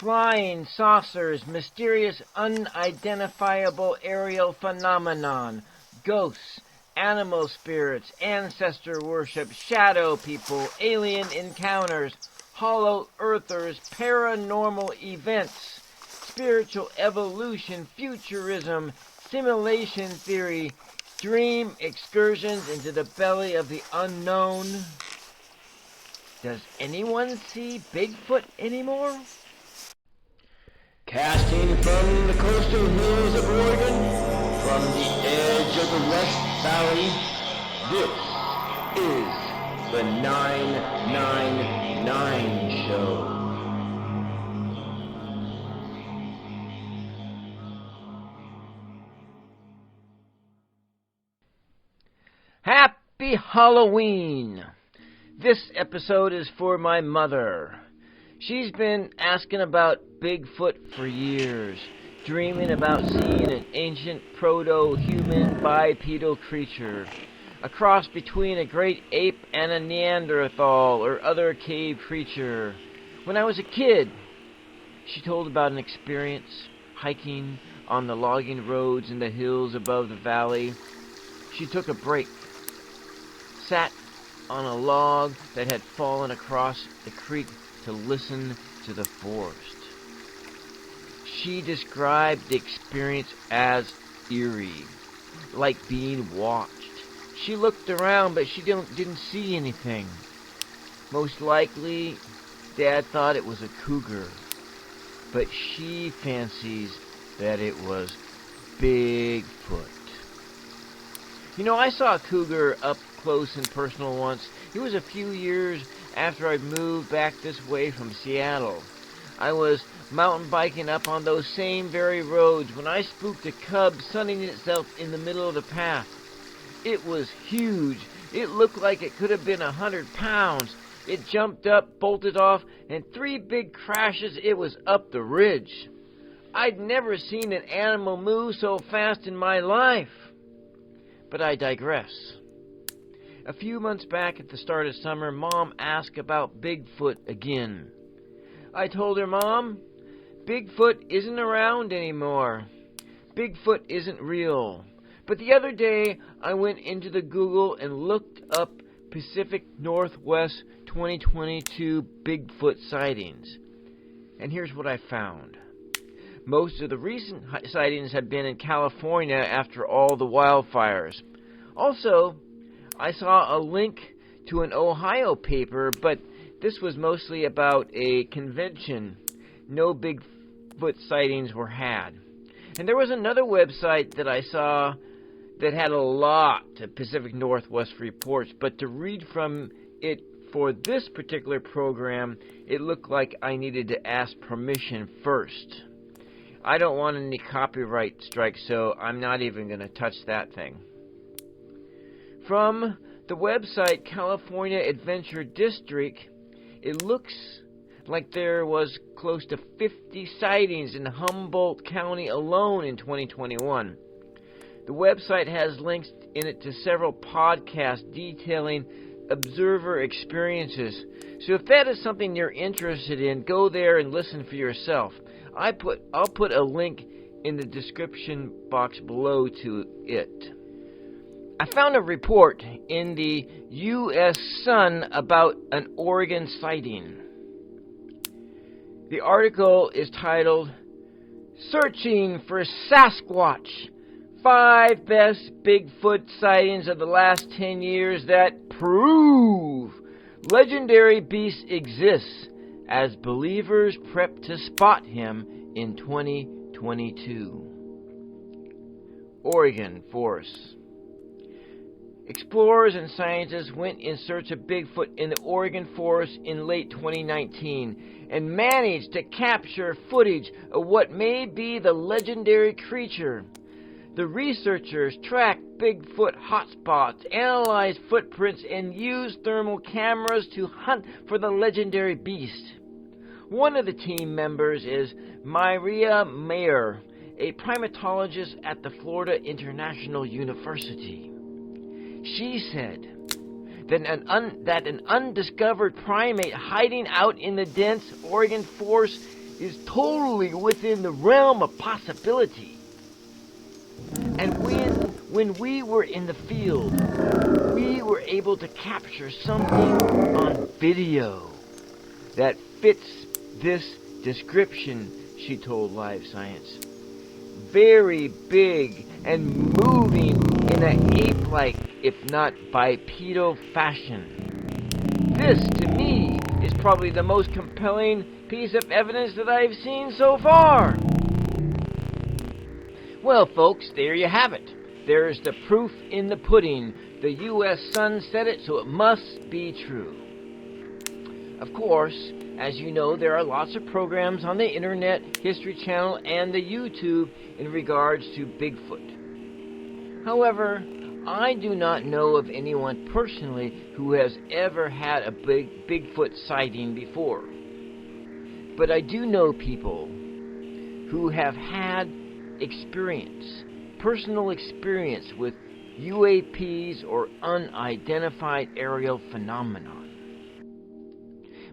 flying saucers, mysterious unidentifiable aerial phenomenon, ghosts, animal spirits, ancestor worship, shadow people, alien encounters, hollow earthers, paranormal events, spiritual evolution, futurism, simulation theory, dream excursions into the belly of the unknown. Does anyone see Bigfoot anymore? Casting from the coastal hills of Oregon, from the edge of the West Valley, this is the 999 Show. Happy Halloween! This episode is for my mother. She's been asking about Bigfoot for years, dreaming about seeing an ancient proto-human bipedal creature, a cross between a great ape and a Neanderthal or other cave creature. When I was a kid, she told about an experience hiking on the logging roads in the hills above the valley. She took a break, sat on a log that had fallen across the creek to listen to the forest. She described the experience as eerie, like being watched. She looked around, but she didn't see anything. Most likely, Dad thought it was a cougar, but she fancies that it was Bigfoot. You know, I saw a cougar up close and personal once. It was a few years after I'd moved back this way from Seattle. I was mountain biking up on those same very roads when I spooked a cub sunning itself in the middle of the path. It was huge. It looked like it could have been 100 pounds. It jumped up, bolted off, and 3 big crashes, it was up the ridge. I'd never seen an animal move so fast in my life. But I digress. A few months back at the start of summer, Mom asked about Bigfoot again. I told her, Mom, Bigfoot isn't around anymore. Bigfoot isn't real. But the other day, I went into the Google and looked up Pacific Northwest 2022 Bigfoot sightings. And here's what I found. Most of the recent sightings have been in California after all the wildfires. Also, I saw a link to an Ohio paper, but this was mostly about a convention. No Bigfoot sightings were had. And there was another website that I saw that had a lot of Pacific Northwest reports, but to read from it for this particular program, it looked like I needed to ask permission first. I don't want any copyright strikes, so I'm not even going to touch that thing. From the website California Adventure District, it looks like there was close to 50 sightings in Humboldt County alone in 2021. The website has links in it to several podcasts detailing observer experiences. So if that is something you're interested in, go there and listen for yourself. I'll put a link in the description box below to it. I found a report in the U.S. Sun about an Oregon sighting. The article is titled, Searching for Sasquatch, 5 Best Bigfoot Sightings of the Last 10 Years That Prove Legendary Beast Exists, as believers prep to spot him in 2022. Oregon forests. Explorers and scientists went in search of Bigfoot in the Oregon forest in late 2019 and managed to capture footage of what may be the legendary creature. The researchers tracked Bigfoot hotspots, analyzed footprints, and used thermal cameras to hunt for the legendary beast. One of the team members is Maria Mayer, a primatologist at the Florida International University. She said that an undiscovered primate hiding out in the dense Oregon forest is totally within the realm of possibility. And when we were in the field, we were able to capture something on video that fits this description, she told Live Science. Very big and moving in an ape-like, if not bipedal fashion. This, to me, is probably the most compelling piece of evidence that I've seen so far. Well, folks, there you have it. There's the proof in the pudding. The U.S. Sun said it, so it must be true. Of course, as you know, there are lots of programs on the Internet, History Channel, and the YouTube in regards to Bigfoot. However, I do not know of anyone personally who has ever had a Bigfoot sighting before. But I do know people who have had personal experience with UAPs or unidentified aerial phenomenon.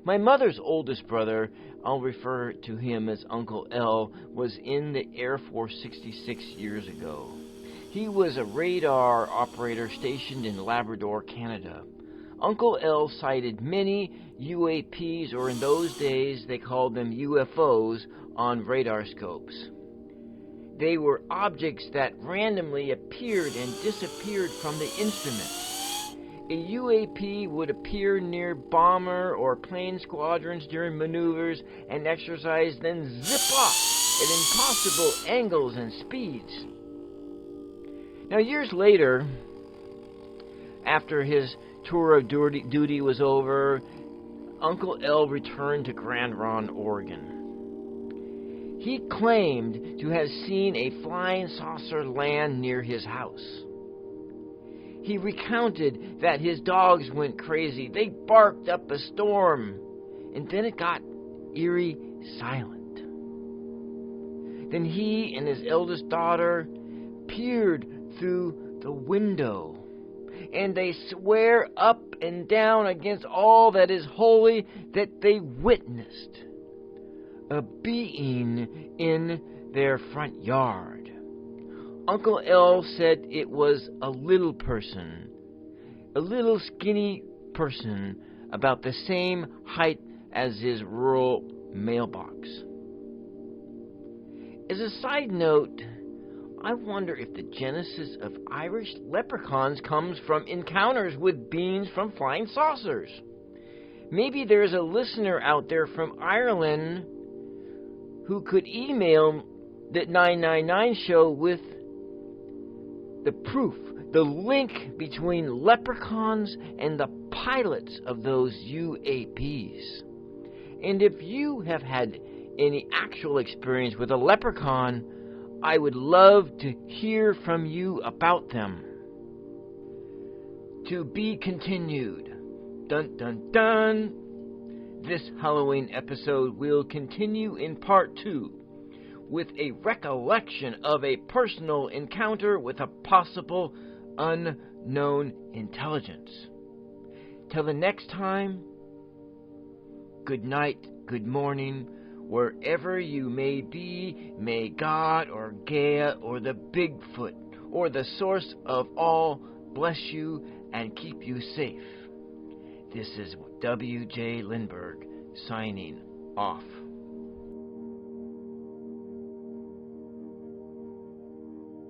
My mother's oldest brother, I'll refer to him as Uncle L, was in the Air Force 66 years ago. He was a radar operator stationed in Labrador, Canada. Uncle L sighted many UAPs, or in those days they called them UFOs, on radar scopes. They were objects that randomly appeared and disappeared from the instrument. A UAP would appear near bomber or plane squadrons during maneuvers and exercise, then zip off at impossible angles and speeds. Now, years later, after his tour of duty was over, Uncle L returned to Grand Ronde, Oregon. He claimed to have seen a flying saucer land near his house. He recounted that his dogs went crazy. They barked up a storm, and then it got eerie silent. Then he and his eldest daughter peered through the window, and they swear up and down against all that is holy that they witnessed a being in their front yard. Uncle L said it was a little person, a little skinny person about the same height as his rural mailbox. As a side note, I wonder if the genesis of Irish leprechauns comes from encounters with beings from flying saucers. Maybe there's a listener out there from Ireland who could email the 999 show with the proof, the link between leprechauns and the pilots of those UAPs. And if you have had any actual experience with a leprechaun, I would love to hear from you about them. To be continued. Dun dun dun. This Halloween episode will continue in part 2 with a recollection of a personal encounter with a possible unknown intelligence. Till the next time, good night, good morning, wherever you may be. May God or Gaia or the Bigfoot or the source of all bless you and keep you safe. This is W. J. Lindberg signing off.